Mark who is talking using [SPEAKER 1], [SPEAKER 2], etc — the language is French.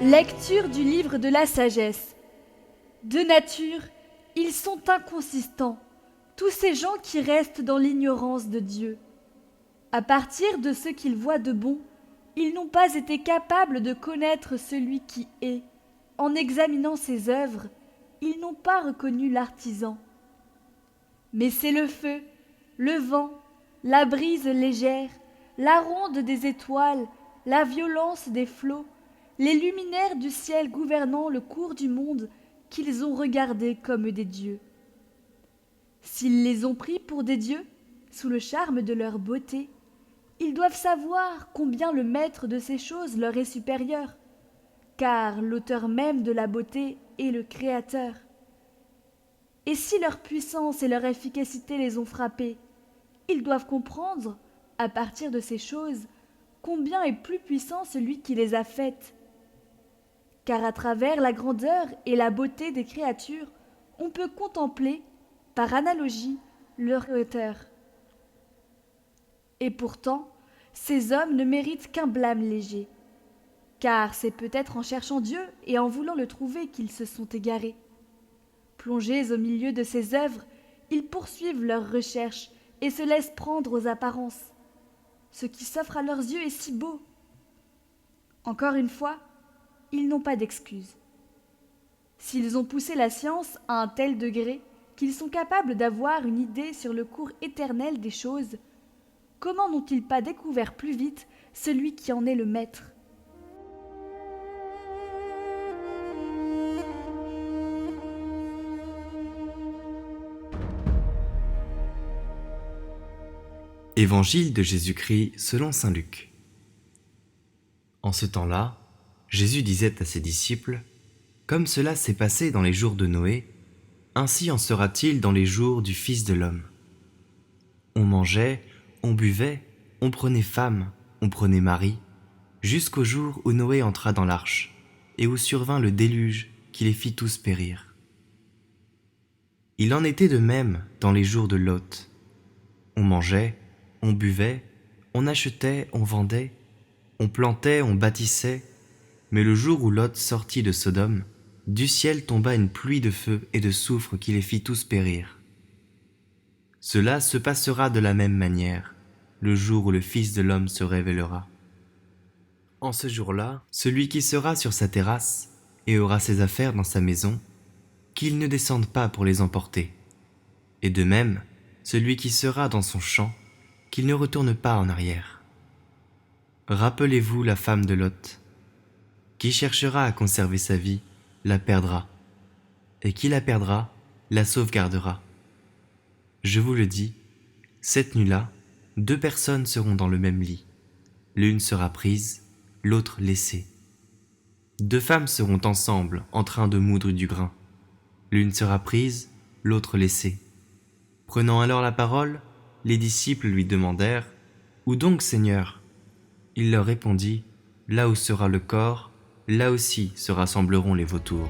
[SPEAKER 1] Lecture du livre de la sagesse. De nature, ils sont inconsistants, tous ces gens qui restent dans l'ignorance de Dieu. À partir de ce qu'ils voient de bon, ils n'ont pas été capables de connaître celui qui est. En examinant ses œuvres, ils n'ont pas reconnu l'artisan. Mais c'est le feu, le vent, la brise légère, la ronde des étoiles, la violence des flots, les luminaires du ciel gouvernant le cours du monde qu'ils ont regardés comme des dieux. S'ils les ont pris pour des dieux, sous le charme de leur beauté, ils doivent savoir combien le maître de ces choses leur est supérieur, car l'auteur même de la beauté est le Créateur. Et si leur puissance et leur efficacité les ont frappés, ils doivent comprendre, à partir de ces choses, combien est plus puissant celui qui les a faites. Car à travers la grandeur et la beauté des créatures, on peut contempler, par analogie, leur auteur. Et pourtant, ces hommes ne méritent qu'un blâme léger, car c'est peut-être en cherchant Dieu et en voulant le trouver qu'ils se sont égarés. Plongés au milieu de ces œuvres, ils poursuivent leurs recherches et se laissent prendre aux apparences. Ce qui s'offre à leurs yeux est si beau. Encore une fois, ils n'ont pas d'excuse. S'ils ont poussé la science à un tel degré qu'ils sont capables d'avoir une idée sur le cours éternel des choses, comment n'ont-ils pas découvert plus vite celui qui en est le maître ?
[SPEAKER 2] Évangile de Jésus-Christ selon saint Luc. En ce temps-là, Jésus disait à ses disciples : « Comme cela s'est passé dans les jours de Noé, ainsi en sera-t-il dans les jours du Fils de l'homme. On mangeait, on buvait, on prenait femme, on prenait mari, jusqu'au jour où Noé entra dans l'arche, et où survint le déluge qui les fit tous périr. Il en était de même dans les jours de Lot. On mangeait, on buvait, on achetait, on vendait, on plantait, on bâtissait, mais le jour où Lot sortit de Sodome, du ciel tomba une pluie de feu et de soufre qui les fit tous périr. Cela se passera de la même manière, le jour où le Fils de l'homme se révélera. En ce jour-là, celui qui sera sur sa terrasse et aura ses affaires dans sa maison, qu'il ne descende pas pour les emporter. Et de même, celui qui sera dans son champ, qu'il ne retourne pas en arrière. Rappelez-vous la femme de Lot. Qui cherchera à conserver sa vie, la perdra, et qui la perdra, la sauvegardera. Je vous le dis, cette nuit-là, 2 personnes seront dans le même lit. L'une sera prise, l'autre laissée. 2 femmes seront ensemble, en train de moudre du grain. L'une sera prise, l'autre laissée. Prenant alors la parole, les disciples lui demandèrent : « Où donc, Seigneur ? » Il leur répondit : « Là où sera le corps, là aussi se rassembleront les vautours. »